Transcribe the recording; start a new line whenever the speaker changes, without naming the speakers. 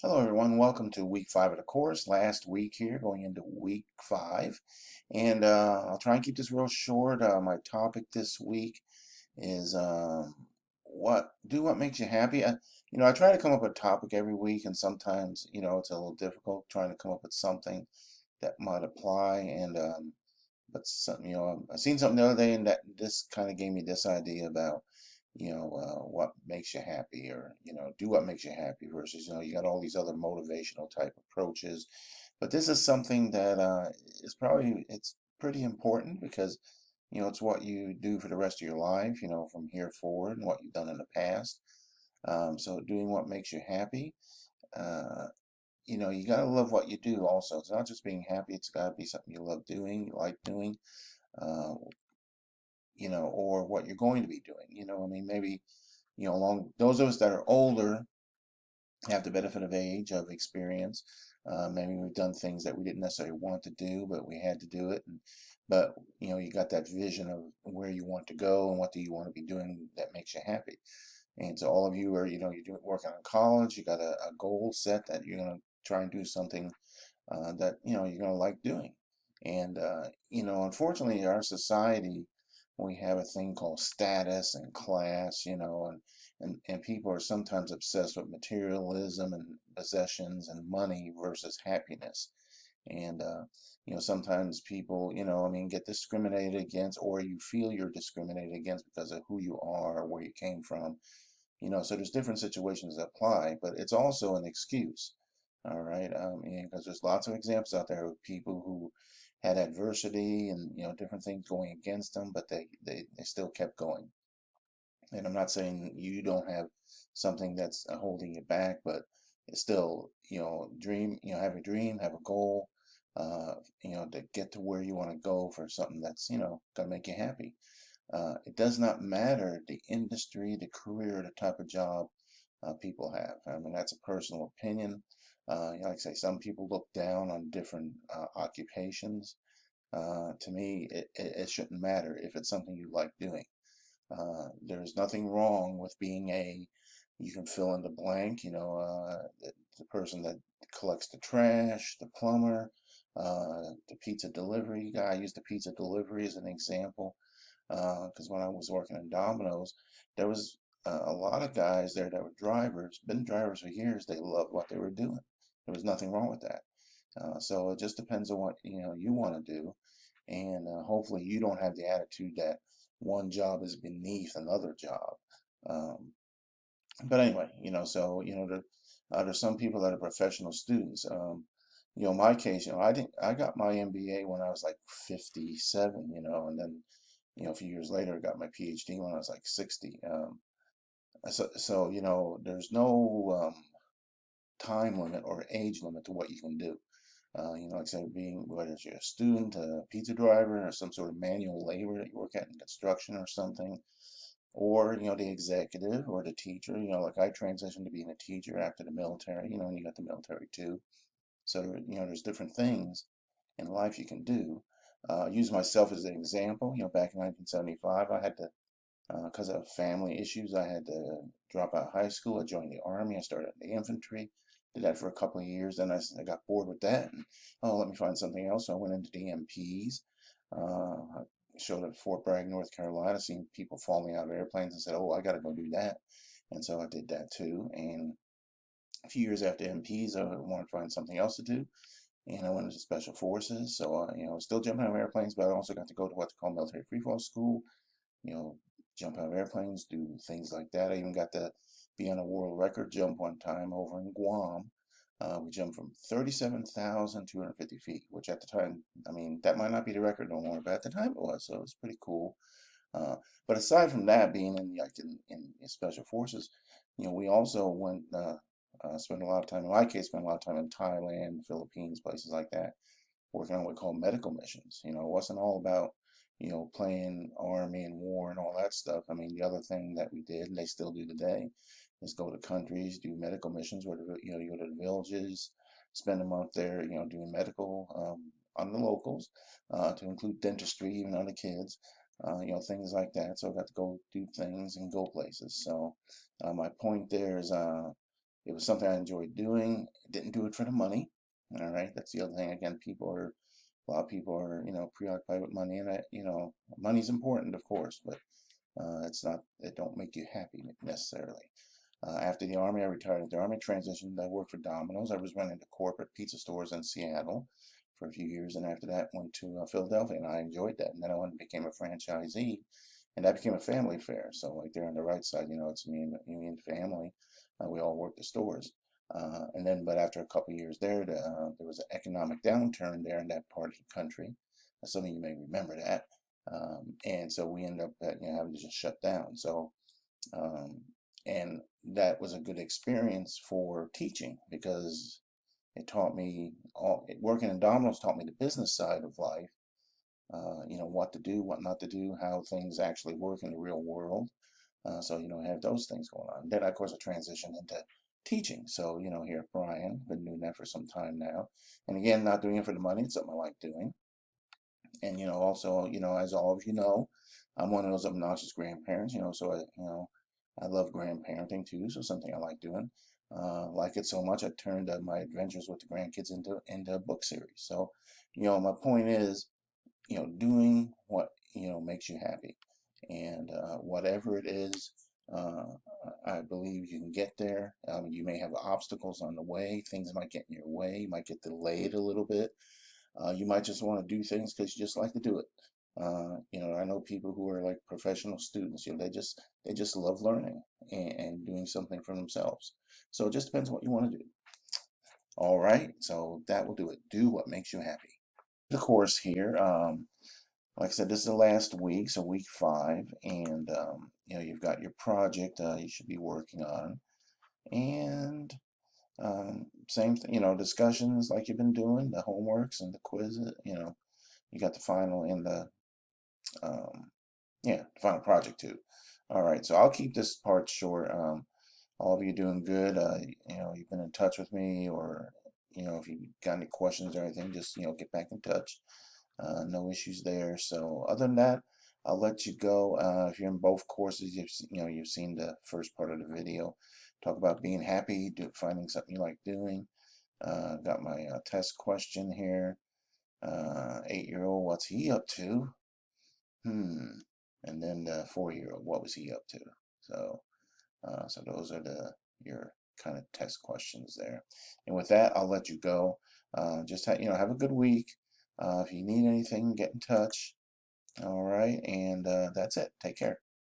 Hello, everyone. Welcome to week 5 of the course. Last week here, going into week 5. And I'll try and keep this real short. My topic this week is what makes you happy. I try to come up with a topic every week, and sometimes, it's a little difficult trying to come up with something that might apply. But some, I seen something the other day, and that this kind of gave me this idea about, what makes you happy, or do what makes you happy versus, you got all these other motivational type approaches. But this is something that is probably it's pretty important because, it's what you do for the rest of your life, from here forward, and what you've done in the past. So doing what makes you happy. Uh, you got to love what you do also. It's not just being happy, it's got to be something you love doing, you like doing, uh, or what you're going to be doing. I mean, maybe, along those of us that are older have the benefit of age, of experience. Maybe we've done things that we didn't necessarily want to do, but we had to do it. But, you got that vision of where you want to go and what do you want to be doing that makes you happy. And so all of you are, you're working on college, you got a goal set that you're going to try and do something that you're going to like doing. And unfortunately, our society, we have a thing called status and class, and people are sometimes obsessed with materialism and possessions and money versus happiness. And sometimes people, I mean, get discriminated against, or you feel you're discriminated against because of who you are or where you came from. So there's different situations that apply, but it's also an excuse. All right, because there's lots of examples out there of people who had adversity and different things going against them, but they still kept going. And I'm not saying you don't have something that's holding you back, but it's still, dream, have a dream, have a goal, to get to where you want to go for something that's, gonna make you happy. It does not matter the industry, the career, the type of job people have. I mean, that's a personal opinion. Like I say, some people look down on different occupations. To me, it shouldn't matter if it's something you like doing. There's nothing wrong with being you can fill in the blank, the person that collects the trash, the plumber, the pizza delivery guy. I use the pizza delivery as an example because when I was working in Domino's, there was a lot of guys there that were drivers, been drivers for years. They loved what they were doing. There was nothing wrong with that. So it just depends on what you want to do, and hopefully you don't have the attitude that one job is beneath another job. Um, but anyway, so there's some people that are professional students. My case, I got my MBA when I was like 57, and then a few years later, I got my PhD when I was like 60. So there's no time limit or age limit to what you can do. Like I said, being whether you're a student, a pizza driver, or some sort of manual labor that you work at in construction or something, or the executive or the teacher. Like I transitioned to being a teacher after the military. And you got the military too. So there's different things in life you can do. Use myself as an example. Back in 1975, I had to because of family issues, I had to drop out of high school. I joined the army. I started in the infantry. Did that for a couple of years. Then I got bored with that. And, oh, let me find something else. So I went into DMPs. I showed up at Fort Bragg, North Carolina, seen people falling out of airplanes and said, oh, I got to go do that. And so I did that too. And a few years after MPs, I wanted to find something else to do. And I went into Special Forces. So, still jumping out of airplanes, but I also got to go to what they call military freefall school, you know, jump out of airplanes, do things like that. I even got to be on a world record jump one time over in Guam. We jumped from 37,250 feet, which at the time, I mean, that might not be the record no more, but at the time it was, so it was pretty cool. Uh, but aside from that, being in special forces, we also went, spent a lot of time, in my case, spent a lot of time in Thailand, Philippines, places like that working on what we call medical missions. It wasn't all about, playing army and war and all that stuff. I mean, the other thing that we did, and they still do today, is go to countries, do medical missions where, you go to the villages, spend a month there, doing medical on the locals, to include dentistry, even on the kids, things like that. So I got to go do things and go places. So my point there is, It was something I enjoyed doing. Didn't do it for the money. All right, that's the other thing. Again, a lot of people are, preoccupied with money, and money's important, of course, but it's not. It don't make you happy necessarily. After the Army, I retired. At the Army, transitioned. I worked for Domino's. I was running the corporate pizza stores in Seattle for a few years, and after that, went to Philadelphia, and I enjoyed that. And then I went and became a franchisee, and that became a family affair. So, like there on the right side, it's me and family. We all work the stores. But after a couple of years there was an economic downturn there in that part of the country. Some of you may remember that. And so we ended up having to just shut down. So um, and that was a good experience for teaching because it taught me working in Domino's taught me the business side of life. What to do, what not to do, how things actually work in the real world. So have those things going on. Then of course I transitioned into teaching. So here at Brian, been doing that for some time now. And again, not doing it for the money. It's something I like doing. And also, as all of you know, I'm one of those obnoxious grandparents. So I love grandparenting too. So something I like doing. Like it so much, I turned my adventures with the grandkids into a book series. So, my point is, doing what makes you happy, and whatever it is, uh, I believe you can get there. You may have obstacles on the way. Things might get in your way. You might get delayed a little bit. You might just want to do things because you just like to do it. I know people who are like professional students. They just love learning and doing something for themselves. So it just depends what you want to do. All right, so that will do it. Do what makes you happy. The course here, like I said, this is the last week, so week 5, and you've got your project you should be working on, and same thing, discussions like you've been doing, the homeworks and the quizzes. You got the final and um, the final project too. All right, so I'll keep this part short. All of you doing good. You've been in touch with me, or if you got any questions or anything, just get back in touch. No issues there. So other than that, I'll let you go. If you're in both courses, you've seen the first part of the video. Talk about being happy, finding something you like doing. Got my test question here. 8-year-old, what's he up to? And then the 4-year-old, what was he up to? So those are your kind of test questions there. And with that, I'll let you go. Just have a good week. If you need anything, get in touch. All right, and that's it. Take care.